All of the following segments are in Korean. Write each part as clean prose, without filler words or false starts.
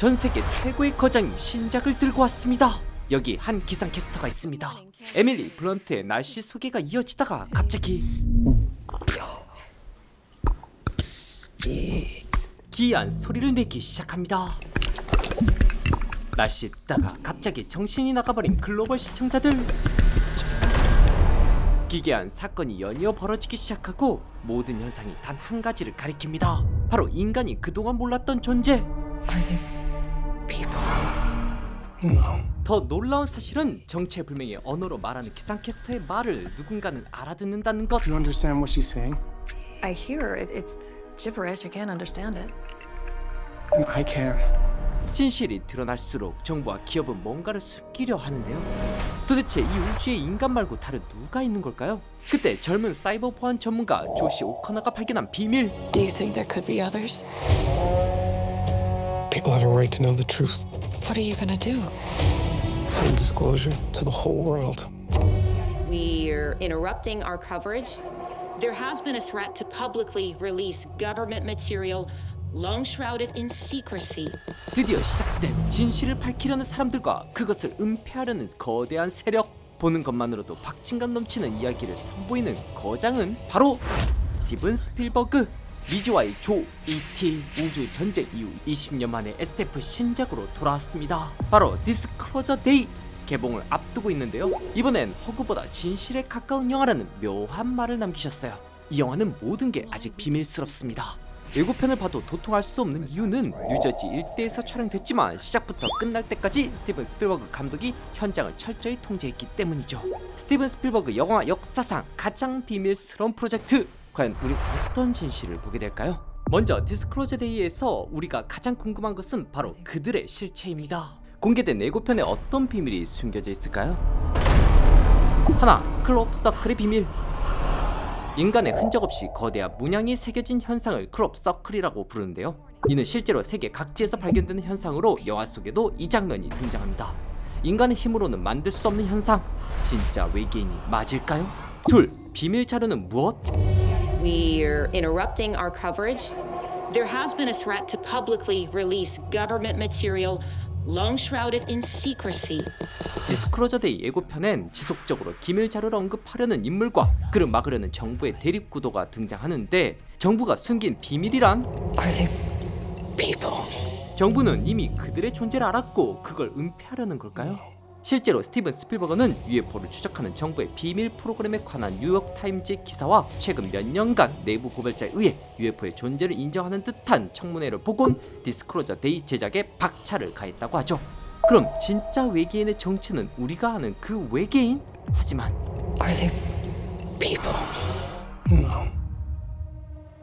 전 세계 최고의 거장이 신작을 들고 왔습니다. 여기 한 기상캐스터가 있습니다. 에밀리 블런트의 날씨 소개가 이어지다가 갑자기 기이한 소리를 내기 시작합니다. 날씨 듣다가 갑자기 정신이 나가버린 글로벌 시청자들. 기괴한 사건이 연이어 벌어지기 시작하고 모든 현상이 단 한 가지를 가리킵니다. 바로 인간이 그동안 몰랐던 존재. 더 놀라운 사실은 정체불명의 언어로 말하는 기상캐스터의 말을 누군가는 알아듣는다는 것. Do you understand what she's saying? I hear it's gibberish. I can't understand it. I can. 진실이 드러날수록 정부와 기업은 뭔가를 숨기려 하는데요. 도대체 이 우주에 인간 말고 다른 누가 있는 걸까요? 그때 젊은 사이버 보안 전문가 조시 오커너가 발견한 비밀. Do you think there could be others? People have a right to know the truth. What are you gonna do? Full disclosure to the whole world. We're interrupting our coverage. There has been a threat to publicly release government material long shrouded in secrecy. 드디어 시작된 진실을 밝히려는 사람들과 그것을 은폐하려는 거대한 세력. 보는 것만으로도 박진감 넘치는 이야기를 선보이는 거장은 바로 스티븐 스필버그. 미즈와의 조, E.T. 우주 전쟁 이후 20년 만에 SF 신작으로 돌아왔습니다. 바로 디스클로저 데이. 개봉을 앞두고 있는데요. 이번엔 허구보다 진실에 가까운 영화라는 묘한 말을 남기셨어요. 이 영화는 모든 게 아직 비밀스럽습니다. 예고편을 봐도 도통할 수 없는 이유는 뉴저지 일대에서 촬영됐지만 시작부터 끝날 때까지 스티븐 스필버그 감독이 현장을 철저히 통제했기 때문이죠. 스티븐 스필버그 영화 역사상 가장 비밀스러운 프로젝트. 과연 우린 어떤 진실을 보게 될까요? 먼저 디스클로저 데이에서 우리가 가장 궁금한 것은 바로 그들의 실체입니다. 공개된 예고편에 어떤 비밀이 숨겨져 있을까요? 하나, 클롭 서클의 비밀. 인간의 흔적 없이 거대한 문양이 새겨진 현상을 클롭 서클이라고 부르는데요. 이는 실제로 세계 각지에서 발견되는 현상으로 영화 속에도 이 장면이 등장합니다. 인간의 힘으로는 만들 수 없는 현상. 진짜 외계인이 맞을까요? 둘, 비밀 자료는 무엇? We're interrupting our coverage. There has been a threat to publicly release government material long shrouded in secrecy. 디스클로저 데이 예고편엔 지속적으로 기밀 자료를 언급하려는 인물과 그를 막으려는 정부의 대립 구도가 등장하는데, 정부가 숨긴 비밀이란? Are they people? 정부는 이미 그들의 존재를 알았고 그걸 은폐하려는 걸까요? 실제로 스티븐 스필버거는 UFO를 추적하는 정부의 비밀 프로그램에 관한 뉴욕타임즈의 기사와 최근 몇 년간 내부 고발자에 의해 UFO의 존재를 인정하는 듯한 청문회를 보곤 디스클로저 데이 제작에 박차를 가했다고 하죠. 그럼 진짜 외계인의 정체는 우리가 아는 그 외계인? 하지만 Are they people? No.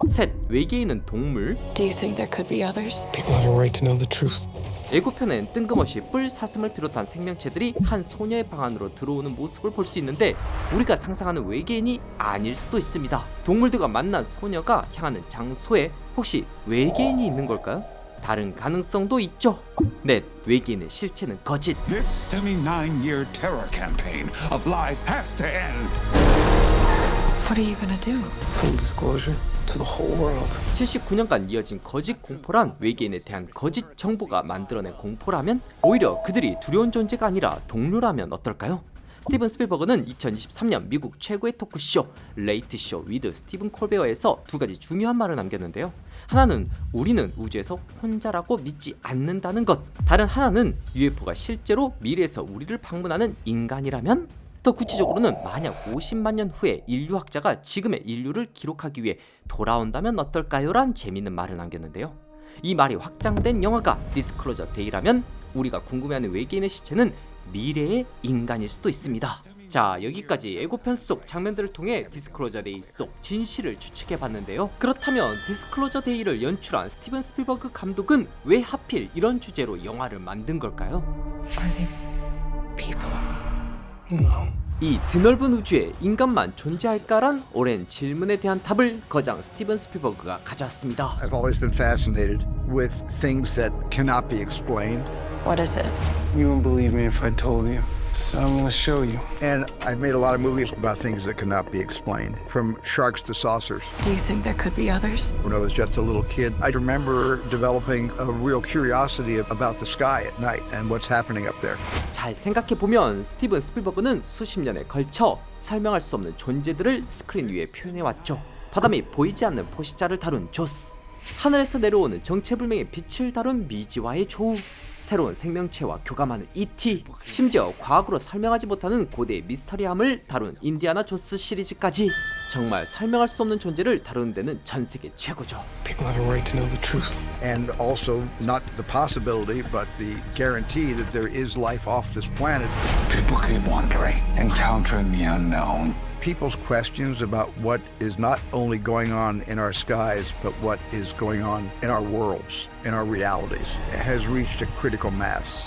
셋, 외계인은 동물. Do you think there could be others? People have a right to know the truth. 예고편엔 뜬금없이 뿔 사슴을 비롯한 생명체들이 한 소녀의 방 안으로 들어오는 모습을 볼 수 있는데 우리가 상상하는 외계인이 아닐 수도 있습니다. 동물들과 만난 소녀가 향하는 장소에 혹시 외계인이 있는 걸까요? 다른 가능성도 있죠. 넷, 외계인의 실체는 거짓. This 79-year terror campaign of lies has to end. What are you gonna do? Full disclosure to the whole world. 79년간 이어진 거짓 공포란 외계인에 대한 거짓 정보가 만들어낸 공포라면 오히려 그들이 두려운 존재가 아니라 동료라면 어떨까요? 스티븐 스필버그는 2023년 미국 최고의 토크쇼 레이트 쇼 위드 스티븐 콜베어에서 두 가지 중요한 말을 남겼는데요. 하나는 우리는 우주에서 혼자라고 믿지 않는다는 것. 다른 하나는 UFO가 실제로 미래에서 우리를 방문하는 인간이라면? 더 구체적으로는 만약 50만 년 후에 인류학자가 지금의 인류를 기록하기 위해 돌아온다면 어떨까요? 란 재밌는 말을 남겼는데요. 이 말이 확장된 영화가 디스클로저 데이라면 우리가 궁금해하는 외계인의 시체는 미래의 인간일 수도 있습니다. 자, 여기까지 예고편 속 장면들을 통해 디스클로저 데이 속 진실을 추측해봤는데요. 그렇다면 디스클로저 데이를 연출한 스티븐 스필버그 감독은 왜 하필 이런 주제로 영화를 만든 걸까요? Are they people? No. 이 드넓은 우주에 인간만 존재할까란 오랜 질문에 대한 답을 거장 스티븐 스필버그가 가져왔습니다. I've always been fascinated with things that cannot be explained. What is it? You won't believe me if I told you. So I'm gonna show you. And I've made a lot of movies about things that cannot be explained, from sharks to saucers. Do you think there could be others? When I was just a little kid, I remember developing a real curiosity about the sky at night and what's happening up there. 잘 생각해보면 스티븐 스필버그는 수십 년에 걸쳐 설명할 수 없는 존재들을 스크린 위에 표현해왔죠. 바다 및 보이지 않는 포식자를 다룬 조스, 하늘에서 내려오는 정체불명의 빛을 다룬 미지와의 조우, 새로운 생명체와 교감하는 E.T., 심지어 과학으로 설명하지 못하는 고대의 미스터리함을 다룬 인디아나 존스 시리즈까지 정말 설명할 수 없는 존재를 다루는 데는 전 세계 최고죠. People have a right to know the truth. And also, not the possibility, but the guarantee that there is life off this planet. People keep wondering, encountering the unknown. People's questions about what is not only going on in our skies, but what is going on in our worlds, in our realities, has reached a critical mass.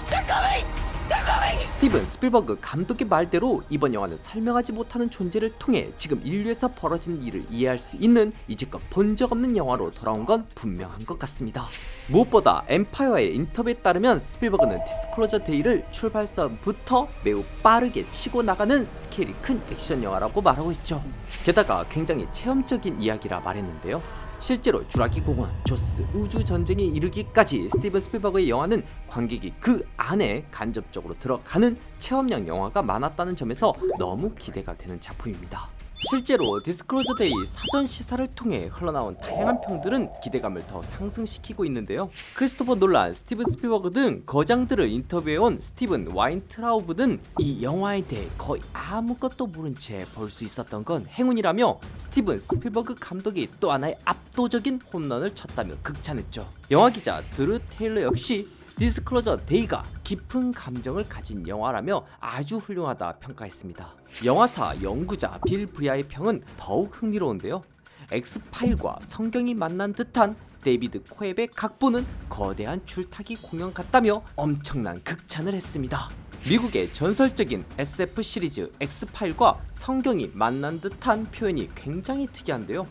스티븐 스필버그 감독의 말대로 이번 영화는 설명하지 못하는 존재를 통해 지금 인류에서 벌어지는 일을 이해할 수 있는 이제껏 본 적 없는 영화로 돌아온 건 분명한 것 같습니다. 무엇보다 엠파이어의 인터뷰에 따르면 스필버그는 디스클로저 데이를 출발선부터 매우 빠르게 치고 나가는 스케일이 큰 액션 영화라고 말하고 있죠. 게다가 굉장히 체험적인 이야기라 말했는데요. 실제로 주라기 공원, 조스, 우주 전쟁에 이르기까지 스티븐 스필버그의 영화는 관객이 그 안에 간접적으로 들어가는 체험형 영화가 많았다는 점에서 너무 기대가 되는 작품입니다. 실제로 디스클로저 데이 사전 시사를 통해 흘러나온 다양한 평들은 기대감을 더 상승시키고 있는데요. 크리스토퍼 놀란, 스티븐 스필버그 등 거장들을 인터뷰해온 스티븐 와인트라우브는 이 영화에 대해 거의 아무것도 모른 채 볼 수 있었던 건 행운이라며 스티븐 스필버그 감독이 또 하나의 압도적인 홈런을 쳤다며 극찬했죠. 영화기자 드루 테일러 역시 디스클로저 데이가 깊은 감정을 가진 영화라며 아주 훌륭하다 평가했습니다. 영화사 연구자 빌 브리아의 평은 더욱 흥미로운데요. 엑스파일과 성경이 만난 듯한 데이비드 코앱의 각본은 거대한 줄타기 공연 같다며 엄청난 극찬을 했습니다. 미국의 전설적인 SF 시리즈 엑스파일과 성경이 만난 듯한 표현이 굉장히 특이한데요.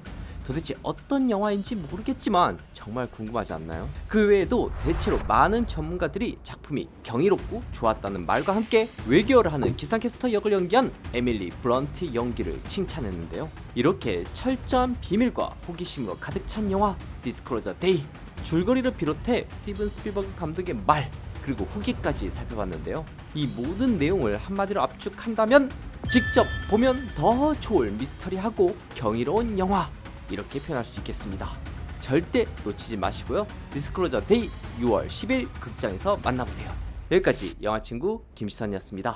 도대체 어떤 영화인지 모르겠지만 정말 궁금하지 않나요? 그 외에도 대체로 많은 전문가들이 작품이 경이롭고 좋았다는 말과 함께 외계어를 하는 기상캐스터 역을 연기한 에밀리 블런트의 연기를 칭찬했는데요. 이렇게 철저한 비밀과 호기심으로 가득 찬 영화 디스클로저 데이, 줄거리를 비롯해 스티븐 스필버그 감독의 말 그리고 후기까지 살펴봤는데요. 이 모든 내용을 한마디로 압축한다면 직접 보면 더 좋을 미스터리하고 경이로운 영화, 이렇게 표현할 수 있겠습니다. 절대 놓치지 마시고요. 디스클로저 데이 6월 10일 극장에서 만나보세요. 여기까지 영화친구 김시선이었습니다.